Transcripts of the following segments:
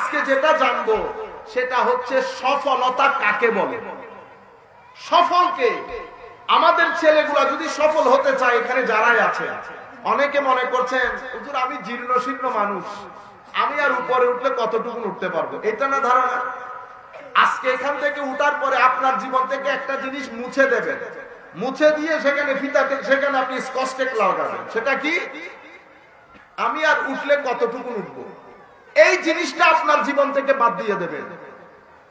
আজকে যেটা জানবো সেটা হচ্ছে সফলতা কাকে বলে। সফলকে আমাদের ছেলেগুলা যদি সফল হতে চায়, এখানে যারাই আছে অনেকে মনে করছেন হুজুর আমি জীর্ণ শীর্ণ মানুষ, আমি আর উপরে উঠলে কতটুকু উঠতে পারবো, এটা না ধারণা। আজকে এখান থেকে উঠার পরে আপনার জীবন থেকে একটা জিনিস মুছে দেবেন, মুছে দিয়ে সেখানে ফিতাতে সেখানে আপনি স্কচটেপ লাগাবেন। সেটা কি? আমি আর উঠলে কতটুকু উঠবো, এই জিনিসটা আপনার জীবন থেকে বাদ দিয়ে দেবেন।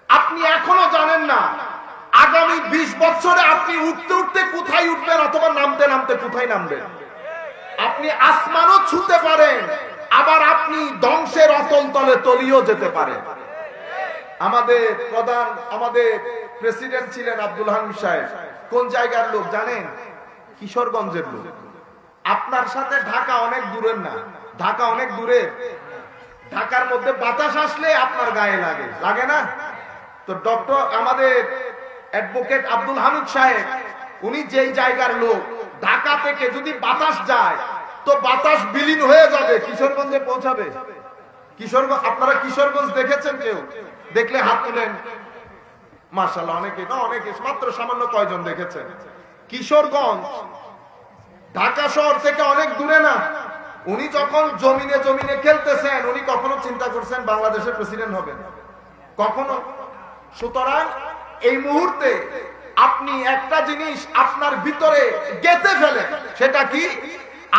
আপনি এখনো জানেন না আগামী 20 বছরে আপনি উঠতে উঠতে কোথায় উঠবেন অথবা নামতে নামতে কোথায় নামবেন। আপনি আসমানও ছুঁতে পারেন, আবার আপনি ধ্বংসের অতল তলে তলিয়েও যেতে পারেন। আমাদের প্রেসিডেন্ট ছিলেন আব্দুল হামিদ সাহেব। কোন জায়গার লোক জানেন? কিশোরগঞ্জের লোক। আপনার সাথে ঢাকা অনেক দূরের না, ঢাকা অনেক দূরে। ঢাকার মধ্যে বাতাস আসলে আপনার গায়ে লাগে, লাগে না? তো ডক্টর আমাদের অ্যাডভোকেট আব্দুল হামিদ সাহেব, উনি যেই জায়গার লোক, ঢাকা থেকে যদি বাতাস যায় তো বাতাস বিলীন হয়ে যাবে, কিশোরগঞ্জে পৌঁছাবে। কিশোরগঞ্জ, আপনারা কিশোরগঞ্জ দেখেছেন? কেউ দেখলে হাত তুলেন। মাশাআল্লাহ, অনেকে না, অনেকে, মাত্র সামান্য কয়জন দেখেছেন। কিশোরগঞ্জ ঢাকা শহর থেকে অনেক দূরে না। উনি যখন জমিনে জমিনে খেলতেছেন, উনি কখনো চিন্তা করছেন বাংলাদেশের প্রেসিডেন্ট হবেন? কখনো? সুতরাং এই মুহূর্তে আপনি একটা জিনিস আপনার ভিতরে গেঁথে ফেলেন, সেটা কি?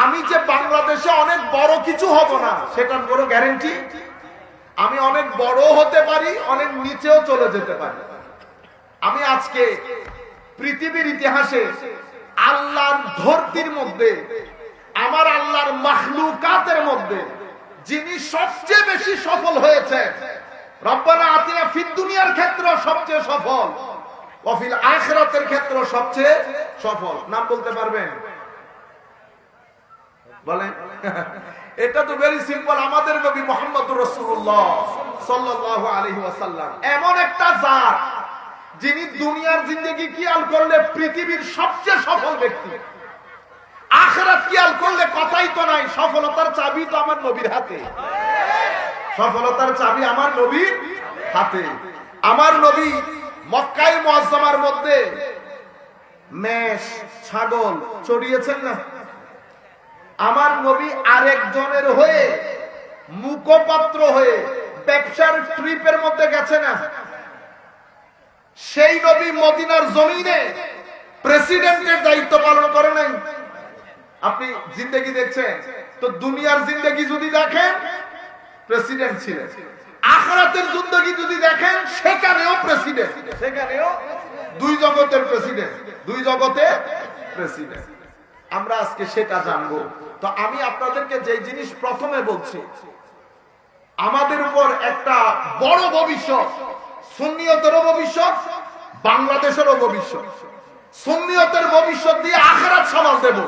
আমি যে বাংলাদেশে অনেক বড় কিছু হব না, সেটার বড় গ্যারান্টি। আমি অনেক বড় হতে পারি, অনেক নিচেও চলে যেতে পারি। আমি আজকে পৃথিবীর ইতিহাসে আল্লাহর ধরতির মধ্যে, আমার আল্লাহর মাখলুকাতের মধ্যে যিনি সবচেয়ে বেশি সফল হয়েছে, রব্বানা আতিনা ফিদ দুনিয়ার ক্ষেত্রে সবচেয়ে সফল, ওয়া ফিল আখিরাতের ক্ষেত্রে সবচেয়ে সফল, নাম বলতে পারবেন? বলেন। এটা তো ভেরি সিম্পল। আমাদের নবী মুহাম্মদুর রাসূলুল্লাহ সাল্লাল্লাহু আলাইহি ওয়াসাল্লাম এমন একটা জাত যিনি দুনিয়ার জিন্দেগি খেয়াল করলে পৃথিবীর সবচেয়ে সফল ব্যক্তি, আখিরাত খেয়াল করলে কথাই তো নাই। সফলতার চাবি তো আমার নবীর হাতে, সফলতার চাবি আমার নবীর হাতে। আমার নবী মক্কায়ে মুআজ্জামার মধ্যে মেষ ছাগল চড়িয়েছেন না? আমার নবী আরেকজনের হয়ে মুখপাত্র হয়ে ব্যবসার ট্রিপের মধ্যে গেছে না? সেই নবী মদিনার জমিনে প্রেসিডেন্টের দায়িত্ব পালন করে নাই? আপনি জিন্দেগি দেখছেন তো, দুনিয়ার জিন্দেগি যদি দেখেন প্রেসিডেন্ট ছিলেন, আখিরাতের জিন্দেগি যদি দেখেন সেখানেও প্রেসিডেন্ট, সেখানেও দুই জগতের প্রেসিডেন্ট, দুই জগতে প্রেসিডেন্ট। আমরা আজকে সেটা জানবো। তো আমি আপনাদেরকে যে জিনিস প্রথমে বলছি, আমাদের উপর একটা বড় ভবিষ্যৎ, সুন্নিয়তেরও ভবিষ্যৎ, বাংলাদেশেরও ভবিষ্যৎ। সুন্নিয়তের ভবিষ্যৎ দিয়ে আখিরাত সামাল দেব,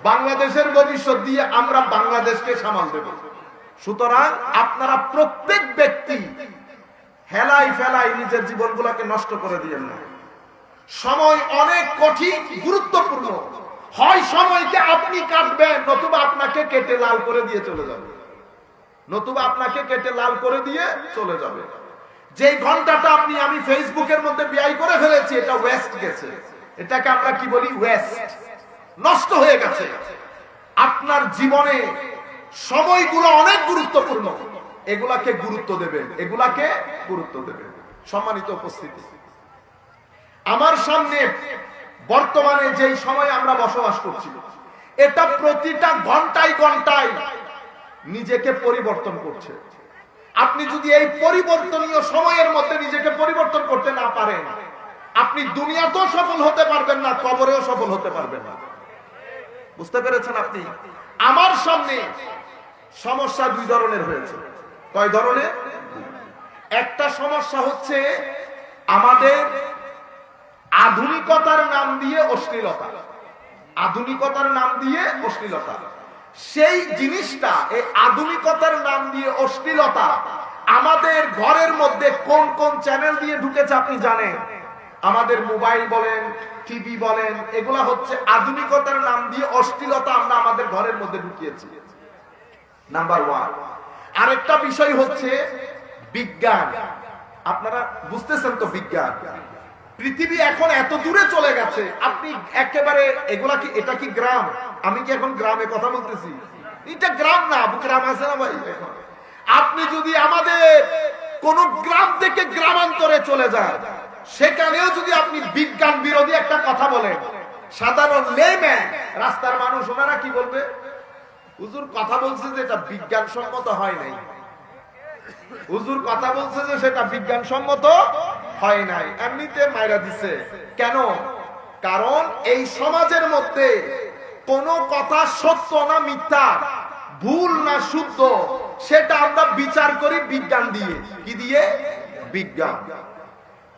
বাংলাদেশের ভবিষ্যৎ দিয়ে আমরা বাংলাদেশকে সামাল দেব। সুতরাং আপনারা প্রত্যেক ব্যক্তি হেলাই ফেলাই নিজের জীবনগুলোকে নষ্ট করে দিয়েন না। সময় অনেক কঠিন, গুরুত্বপূর্ণ। হয় সময়কে আপনি কাটবেন, নতুবা আপনাকে কেটে লাল করে দিয়ে চলে যাবে, নতুবা আপনাকে কেটে লাল করে দিয়ে চলে যাবে। যে ঘন্টাটা আমি ফেসবুকের মধ্যে ব্যয় করে ফেলেছি, এটা ওয়েস্ট গেছে। এটাকে আমরা কি বলি? ওয়েস্ট, নষ্ট হয়ে গেছে। আপনার জীবনে সময়গুলো অনেক গুরুত্বপূর্ণ, এগুলাকে গুরুত্ব দেবেন, এগুলাকে গুরুত্ব দেবেন। সম্মানিত উপস্থিতি, আমার সামনে বর্তমানে যেই সময় আমরা বসবাস করছি, এটা প্রতিটা ঘন্টায় ঘন্টায় নিজেকে পরিবর্তন করছে। আপনি যদি এই পরিবর্তনীয় সময়ের মধ্যে নিজেকে পরিবর্তন করতে না পারেন, আপনি দুনিয়াতেও সফল হতে পারবেন না, কবরেও সফল হতে পারবেন না। বুঝতে পেরেছেন আপনি? আমার সামনে সমস্যা দুই ধরনের হয়েছে। কয় ধরনের? একটা সমস্যা হচ্ছে আমাদের আধুনিকতার নাম দিয়ে অশ্লীলতা, আধুনিকতার নাম দিয়ে অশ্লীলতা। সেই জিনিসটা, এই আধুনিকতার নাম দিয়ে অশ্লীলতা আমাদের ঘরের মধ্যে কোন কোন চ্যানেল দিয়ে ঢুকেছে আপনি জানেন? আমাদের মোবাইল বলেন, টিভি বলেন, এগুলা হচ্ছে আধুনিকতার নাম দিয়ে অশ্লীলতা আমরা আমাদের ঘরের মধ্যে ঢুকিয়েছি, নাম্বার ওয়ান। আরেকটা বিষয় হচ্ছে বিজ্ঞান, আপনারা বুঝতেছেন তো বিজ্ঞান, পৃথিবী এখন এত দূরে চলে গেছে। আপনি একেবারে এগুলা কি, এটা কি গ্রাম? আমি কি এখন গ্রামে কথা বলতেছি? এটা গ্রাম না, গ্রাম আছে না ভাই? আপনি যদি আমাদের কোন গ্রাম থেকে গ্রামান্তরে চলে যান, সেখানেও যদি আপনি বিজ্ঞান বিরোধী একটা কথা বলেন, সাধারণ লেম্যান, রাস্তার মানুষ, ওনারা কি বলবে? হুজুর কথা বলছে যে এটা বিজ্ঞানসম্মত হয় নাই, হুজুর কথা বলছে যে সেটা বিজ্ঞানসম্মত হয় নাই, এমনিতে মাইরা দিছে। কেন? কারণ এই সমাজের মধ্যে কোন কথা সত্য না মিথ্যা, ভুল না শুদ্ধ, সেটা আমরা বিচার করি বিজ্ঞান দিয়ে। কি দিয়ে? বিজ্ঞান।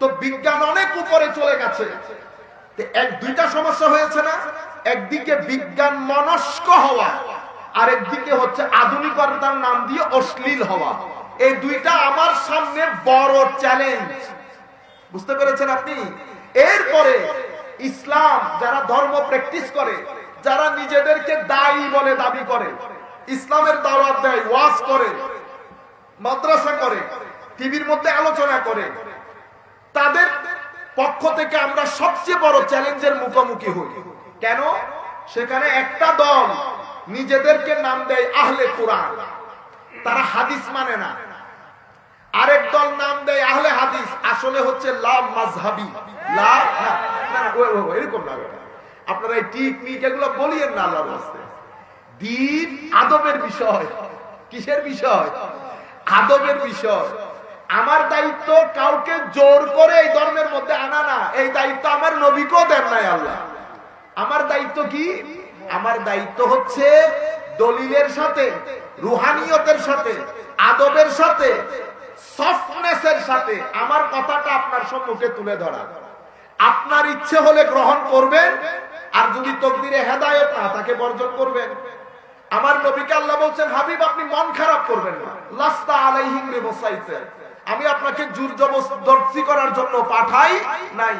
তো বিজ্ঞান অনেক উপরে চলে গেছে। এক দুইটা সমস্যা হয়েছে না? একদিকে বিজ্ঞান মনস্ক হওয়া, আর একদিকে হচ্ছে আধুনিকতার নাম দিয়ে অশ্লীল হওয়া। এই দুইটা আমার সামনে বড় চ্যালেঞ্জ। বুঝতে পেরেছেন আপনি? এরপরে ইসলাম যারা ধর্ম প্র্যাকটিস করে, যারা নিজেদেরকে দায়ী বলে দাবি করে, ইসলামের দাওয়াত দেয়, ওয়াজ করে, মাদ্রাসা করে, টিভির মধ্যে আলোচনা করে, তাদের পক্ষ থেকে আমরা সবচেয়ে বড় চ্যালেঞ্জের মুখোমুখি হই। কেন? সেখানে একটা দল নিজেদেরকে নাম দেয় আহলে কোরআন, তারা হাদিস মানে না। আরেক দল নাম দেয় আহলে হাদিস, আসলে হচ্ছে লা মাযহাবী, লা না এরকম না। আপনারা এই টেকনিক এগুলো বলিয়েন না। আল্লাহর রাস্তায় দ্বীন আদবের বিষয়। কিসের বিষয়? আদবের বিষয়। আমার দায়িত্ব কাউকে জোর করে এই ধর্মের মধ্যে আনা না। এই দায়িত্ব আমার নবীকেও দেন নাই আল্লাহ। আমার দায়িত্ব কি? আমার দায়িত্ব হচ্ছে দলিলের সাথে, রুহানিয়তের সাথে, আদবের সাথে, সফটনেসের সাথে আমার কথাটা আপনার সম্মুখে তুলে ধরা। আপনার ইচ্ছে হলে গ্রহণ করবেন, আর যদি তকদিরে হেদায়েত না থাকে বর্জন করবেন। আমার নবীকে আল্লাহ বলছেন, হাবিব আপনি মন খারাপ করবেন না, লাস্তা আলাইহিম বিমুসাইতির, আমি আপনাকে জোর জবরদস্তি করার জন্য পাঠাই নাই।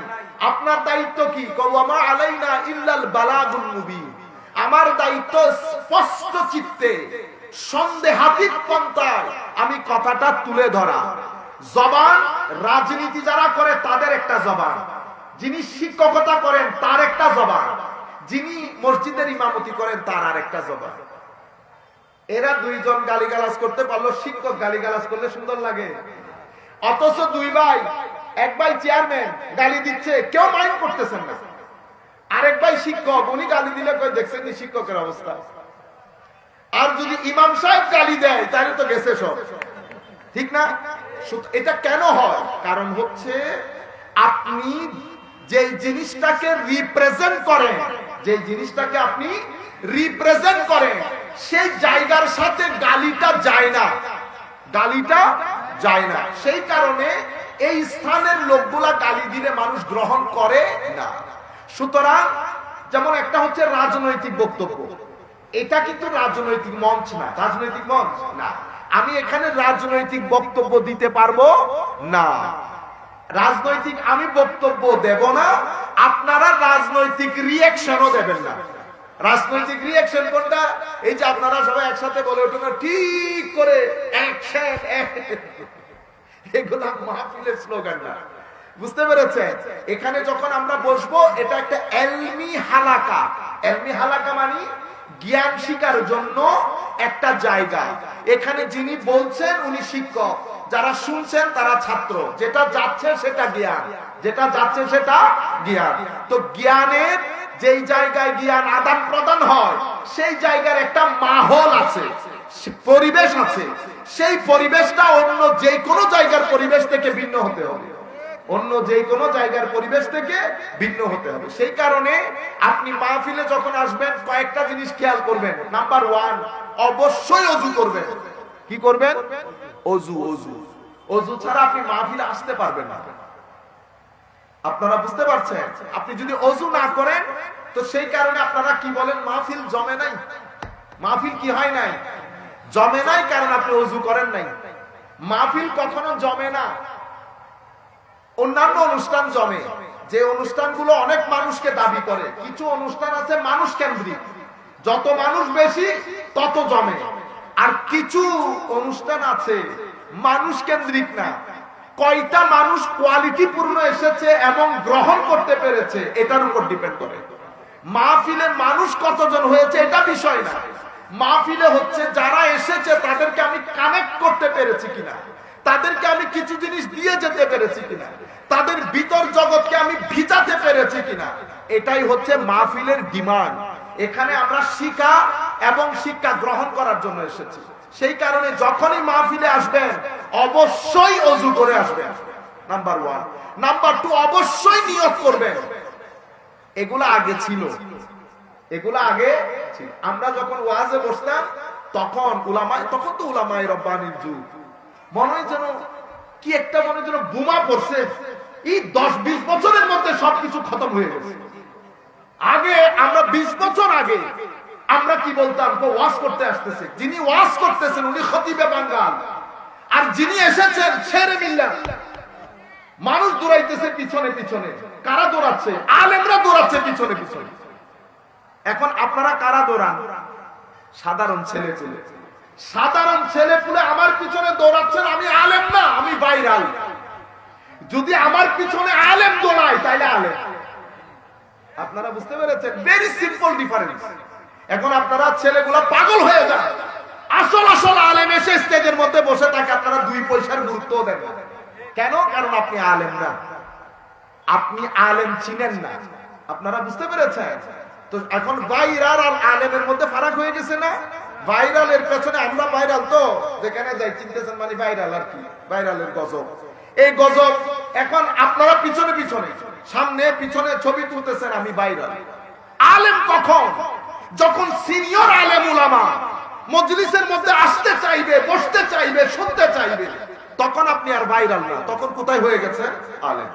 আপনার দায়িত্ব কি? ওয়ামা আলাইনা ইল্লাল বালাগুল মুবিন, আমার দায়িত্ব স্পষ্ট চিত্তে সন্দেহাতীত পন্থায় আমি কথাটা তুলে ধরা। জবান, রাজনীতি যারা করে তাদের একটা জবান, যিনি শিক্ষকতা করেন তার একটা জবান, যিনি মসজিদের ইমামতি করেন তার আর একটা জবান। এরা দুইজন গালিগালাজ করতে পারলো, শিক্ষক গালিগালাজ করলে সুন্দর লাগে। অথচ দুই ভাই, এক ভাই চেয়ারম্যান গালি দিচ্ছে, কেউ মাইন্ড করতেছেন না। আরেক ভাই শিক্ষক, উনি গালি দিলে দেখছেন নি শিক্ষকের অবস্থা। আর যদি ইমাম সাহেব গালি দেয় তাহলে তো গেছে সব, ঠিক না? এটা কেন হয়? কারণ হচ্ছে আপনি যে জিনিসটাকে রিপ্রেজেন্ট করেন, যে জিনিসটাকে আপনি রিপ্রেজেন্ট করেন, সেই জায়গার সাথে গালিটা যায় না, গালিটা যায় না। সেই কারণে এই স্থানের লোকগুলা গালি দিলে মানুষ গ্রহণ করে না। সুতরাং যেমন একটা হচ্ছে রাজনৈতিক বক্তব্য, এটা কিন্তু রাজনৈতিক মঞ্চ না, রাজনৈতিক মঞ্চ না। আমি এখানে রাজনৈতিক বক্তব্য দিতে পারবো না, রাজনৈতিক আমি বক্তব্য দেব না, আপনারা রাজনৈতিক রিঅ্যাকশনও দেবেন না। রাজনৈতিক রিঅ্যাকশন কোনটা? এই যে আপনারা সবাই একসাথে বলে ওঠেন ঠিক করে অ্যাকশন, এগুলা মাহফিলের স্লোগান না। বুঝতে পেরেছেন? এখানে যখন আমরা বসবো, এটা একটা এলমি হালাকা। এলমি হালাকা মানে জ্ঞান শিকার জন্য একটা জায়গা। এখানে যিনি বলছেন উনি শিক্ষক, যারা শুনছেন তারা ছাত্র। যেটা যাচ্ছে সেটা জ্ঞান, যেটা যাচ্ছে সেটা জ্ঞান। তো জ্ঞানের যেই জায়গায় জ্ঞান আদান প্রদান হয়, সেই জায়গার একটা মাহল আছে, পরিবেশ আছে। সেই পরিবেশটা অন্য যে কোনো জায়গার পরিবেশ থেকে ভিন্ন হতে হবে, অন্য যে কোনো জায়গার পরিবেশ থেকে ভিন্ন হতে হবে। সেই কারণে আপনি মাহফিলে যখন আসবেন কয়েকটা জিনিস খেয়াল করবেন। নাম্বার 1, অবশ্যই ওযু করবেন। কি করবেন? ওযু। ওযু ওযু ছাড়া আপনি মাহফিলে আসতে পারবেন না। আপনারা বুঝতে পারছেন? আপনি যদি ওযু না করেন, তো সেই কারণে আপনারা কি বলেন, মাহফিল জমে নাই। মাহফিল কি হয় নাই? জমে নাই, কারণ আপনি ওযু করেন নাই। মাহফিল কখনো জমে না। অন্যান্য অনুষ্ঠান জমে, যে অনুষ্ঠানগুলো অনেক মানুষকে দাবি করে। কিছু অনুষ্ঠান আছে মানুষ কেন্দ্রিক, যত মানুষ বেশি তত জমে। আর কিছু অনুষ্ঠান আছে মানুষ কেন্দ্রিক না, কয়টা মানুষ কোয়ালিটিপূর্ণ এসেছে এবং গ্রহণ করতে পেরেছে এটার উপর ডিপেন্ড করে। মাহফিলে মানুষ কতজন হয়েছে এটা বিষয় না, মাহফিলে হচ্ছে যারা এসেছে তাদেরকে আমি কানেক্ট করতে পেরেছি কিনা, তাদেরকে আমি কিছু জিনিস দিয়ে যেতে পেরেছি কিনা, তাদের ভিতর জগৎকে আমি ভিজাতে পেরেছি কিনা, এটাই হচ্ছে মাহফিলের ডিমান্ড। এখানে আমরা শিক্ষা এবং শিক্ষা গ্রহণ করার জন্য এসেছি। সেই কারণে যখনই মাহফিলে আসবেন অবশ্যই ওযু করে আসবেন, নাম্বার 1। নাম্বার 2, অবশ্যই নিয়ত করবেন। এগুলা আগে ছিল, এগুলা আগে ছিল। আমরা যখন ওয়াজে বসতাম তখন তখন তো উলামায়ে রব্বানির যুগ, মনে হয় যেন কি একটা মনে যেন বোমা পড়ছে, এই 10-20 বছরের মধ্যে সবকিছু খতম হয়ে গেছে। আগে আমরা 20 বছর আগে আমরা কি বলতাম, ওয়াজ করতে আসতেছে, যিনি ওয়াজ করতেছেন উনি খতিবে বাঙ্গাল, আর যিনি এসেছেন ছেড়ে মিল্লা। মানুষ দৌড়াইতেছে পিছনে পিছনে, কারা দৌড়াচ্ছে? আলেমরা দৌড়াচ্ছে পিছনে পিছনে। এখন আপনারা কারা দৌড়ান? সাধারণ ছেলে পুলে, সাধারণ ছেলে পুলে আমার পিছনে দৌড়াচ্ছেন। আমি আলেম না, আমি ভাইরাল। যদি আমার পিছনে আলেম দৌড়ায় তাইলে আলেম। আপনারা বুঝতে পেরেছেন? Very simple difference. এখন আপনারা ছেলেগুলা পাগল হয়ে যায়, আসল আসল আলেম এসে স্টেজের মধ্যে বসে থাকে, আপনারা 2 পয়সার গুরুত্ব দেন না। কেন? কারণ আপনি আলেম না, আপনি আলেম চিনেন না। আপনারা বুঝতে পেরেছেন? তো এখন ভাইরাল আর আলেমের মধ্যে ফারাক হয়ে গেছে না? ভাইরালের পেছনে আমরা ভাইরাল, তো যেখানে যাই চিনতেছেন মানে ভাইরাল। আর কি ভাইরালের গজব, এই গজব। এখন আপনারা পিছনে পিছনে, সামনে পিছনে ছবি তুলতেছেন, আমি ভাইরাল। আলেম কখন? যখন সিনিয়র আলেম উলামা মজলিসের মধ্যে আসতে চাইবে, বসতে চাইবে, শুনতে চাইবে, তখন আপনি আর ভাইরাল না, তখন কোথায় হয়ে গেছেন? আলেম।